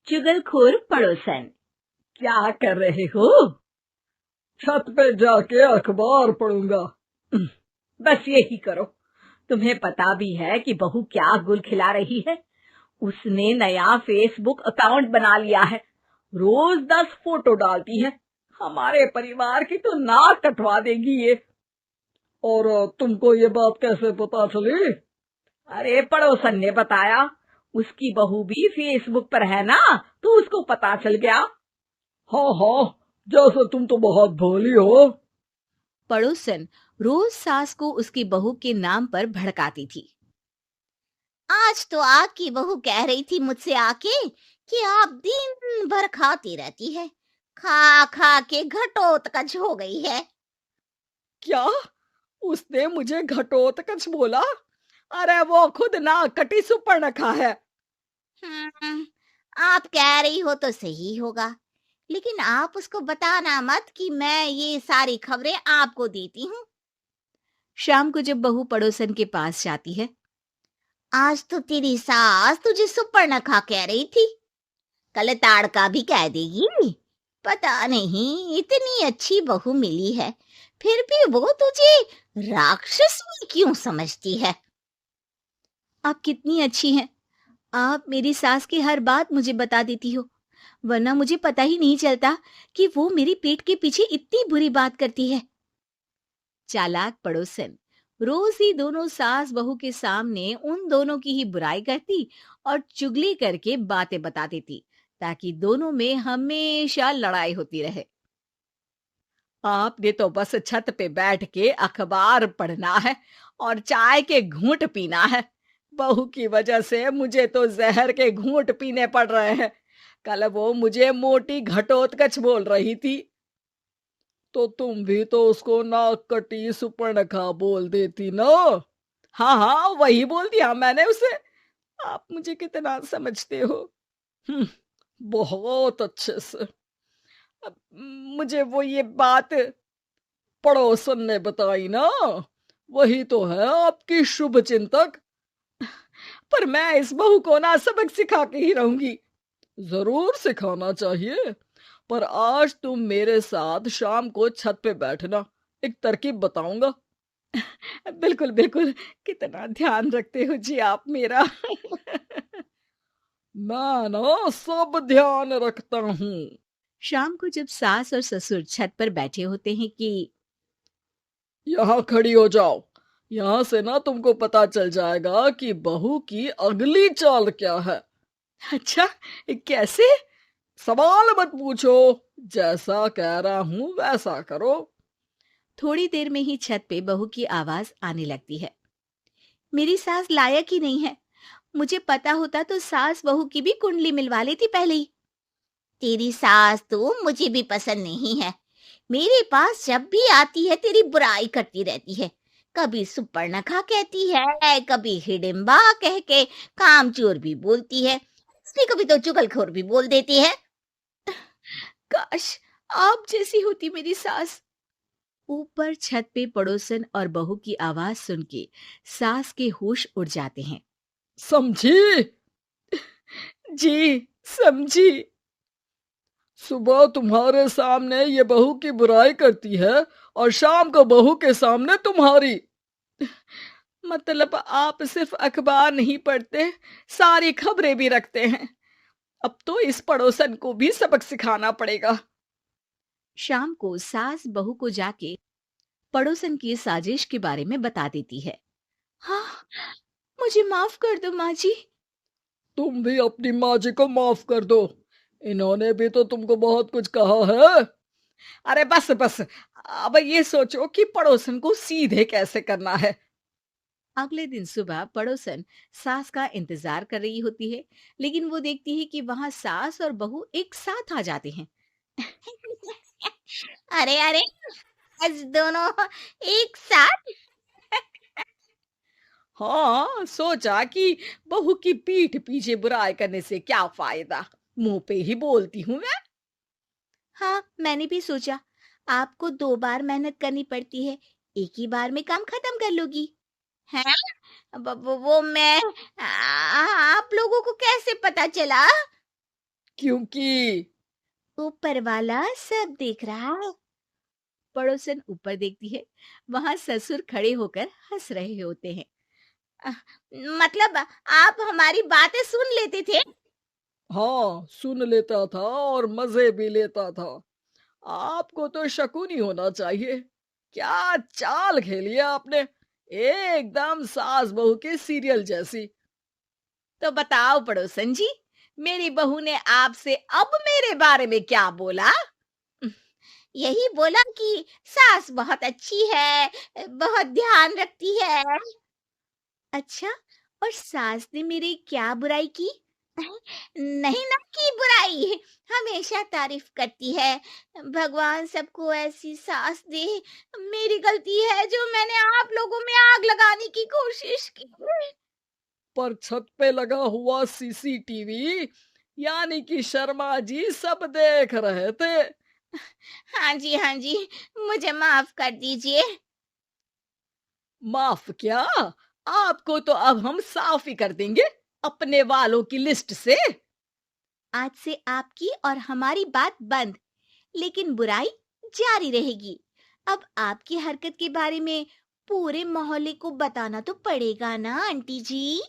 चुगलखोर पड़ोसन। क्या कर रहे हो? छत पे जाके अखबार पढ़ूंगा। बस यही करो। तुम्हें पता भी है कि बहू क्या गुल खिला रही है? उसने नया फेसबुक अकाउंट बना लिया है। रोज 10 फोटो डालती है। हमारे परिवार की तो नाक कटवा देगी ये। और तुमको ये बात कैसे पता चली? अरे पड़ोसन ने बताया। उसकी बहू भी फेसबुक पर है ना, तो उसको पता चल गया। हाँ हाँ, जैसे तुम तो बहुत भोली हो। पड़ोसन रोज सास को उसकी बहू के नाम पर भड़काती थी। आज तो आपकी बहू कह रही थी मुझसे आके कि आप दिन भर खाती रहती है, खा खा के घटोत्कच हो गई है। क्या? उसने मुझे घटोत्कच बोला? अरे वो खुद ना कटी सुपर्णखा है। आप कह रही हो तो सही होगा, लेकिन आप उसको बताना मत कि मैं ये सारी खबरें आपको देती हूँ। शाम को जब बहू पड़ोसन के पास जाती है, आज तो तेरी सास तुझे सुपर्णखा कह रही थी, कल ताड़का भी कह देगी। पता नहीं इतनी अच्छी बहू मिली है, फिर भी वो तुझे राक्षसी क्यों समझती है? आप कितनी अच्छी हैं। आप मेरी सास की हर बात मुझे बता देती हो, वरना मुझे पता ही नहीं चलता कि वो मेरी पीठ के पीछे इतनी बुरी बात करती है। चालाक पड़ोसन रोज ही दोनों सास बहू के सामने उन दोनों की ही बुराई करती और चुगली करके बातें बता देती, ताकि दोनों में हमेशा लड़ाई होती रहे। आपने तो बस छत पे बैठ के अखबार पढ़ना है और चाय के घूंट पीना है। बहू की वजह से मुझे तो जहर के घूंट पीने पड़ रहे हैं। कल वो मुझे मोटी घटोत्कच बोल रही थी। तो तुम भी तो उसको नाक कटी सुपर्णखा बोल देती ना। हाँ हाँ, वही बोल दिया मैंने उसे। आप मुझे कितना समझते हो। बहुत अच्छे से। अब मुझे वो ये बात पड़ोसन ने बताई ना, वही तो है आपकी शुभ चिंतक। पर मैं इस बहू को ना सबक सिखा के ही रहूंगी। जरूर सिखाना चाहिए, पर आज तुम मेरे साथ शाम को छत पे बैठना, एक तरकीब बताऊंगा। बिल्कुल बिल्कुल, कितना ध्यान रखते हो जी आप मेरा। मैं ना सब ध्यान रखता हूँ। शाम को जब सास और ससुर छत पर बैठे होते हैं कि यहाँ खड़ी हो जाओ, यहाँ से ना तुमको पता चल जाएगा कि बहू की अगली चाल क्या है। अच्छा, कैसे? सवाल मत पूछो, जैसा कह रहा हूं वैसा करो। थोड़ी देर में ही छत पे बहू की आवाज आने लगती है। मेरी सास लायक ही नहीं है। मुझे पता होता तो सास बहू की भी कुंडली मिलवा लेती पहले ही। तेरी सास तो मुझे भी पसंद नहीं है। मेरे पास जब भी आती है तेरी बुराई करती रहती है। कभी सुपर्णखा कहती है, कभी हिडिंबा कह के कामचोर भी बोलती है, इसलिए कभी तो चुगलखोर भी बोल देती है। काश आप जैसी होती मेरी सास। ऊपर छत पे पड़ोसन और बहू की आवाज सुन के सास के होश उड़ जाते हैं। समझी? जी समझी। सुबह तुम्हारे सामने ये बहू की बुराई करती है और शाम को बहू के सामने तुम्हारी। मतलब आप सिर्फ अखबार नहीं पढ़ते, सारी खबरें भी रखते हैं। अब तो इस पड़ोसन को भी सबक सिखाना पड़ेगा। शाम को सास बहू को जाके पड़ोसन की साजिश के बारे में बता देती है। हाँ, मुझे माफ कर दो माँ जी। तुम भी अपनी माँ जी को माफ कर दो, इन्होंने भी तो तुमको बहुत कुछ कहा है। अरे बस बस, अब ये सोचो कि पड़ोसन को सीधे कैसे करना है। अगले दिन सुबह पड़ोसन सास का इंतजार कर रही होती है, लेकिन वो देखती है कि वहां सास और बहू एक साथ आ जाते हैं। अरे अरे, आज दोनों एक साथ। हाँ, सोचा कि बहू की पीठ पीछे बुराई करने से क्या फायदा, मुंह पे ही बोलती हूँ मैं। हाँ, मैंने भी सोचा आपको 2 बार मेहनत करनी पड़ती है, एक ही बार में काम खत्म कर लोगी। हैं? वो मैं आप लोगों को कैसे पता चला? क्योंकि ऊपर वाला सब देख रहा है। पड़ोसन ऊपर देखती है, वहां ससुर खड़े होकर हंस रहे होते हैं। अ, मतलब आप हमारी बातें सुन लेते थे? हाँ, सुन लेता था और मजे भी लेता था। आपको तो शकुनी होना चाहिए। क्या चाल खेली है आपने, एकदम सास बहू के सीरियल जैसी। तो बताओ पड़ोसन जी, मेरी बहू ने आपसे अब मेरे बारे में क्या बोला? यही बोला कि सास बहुत अच्छी है, बहुत ध्यान रखती है। अच्छा, और सास ने मेरी क्या बुराई की? नहीं ना की बुराई, हमेशा तारीफ करती है। भगवान सबको ऐसी सास दे। मेरी गलती है जो मैंने आप लोगों में आग लगाने की कोशिश की। पर छत पे लगा हुआ सीसीटीवी, यानी कि शर्मा जी सब देख रहे थे। हाँ जी, मुझे माफ कर दीजिए। माफ क्या, आपको तो अब हम साफ ही कर देंगे अपने वालों की लिस्ट से। आज से आपकी और हमारी बात बंद, लेकिन बुराई जारी रहेगी। अब आपकी हरकत के बारे में पूरे मोहल्ले को बताना तो पड़ेगा ना आंटी जी?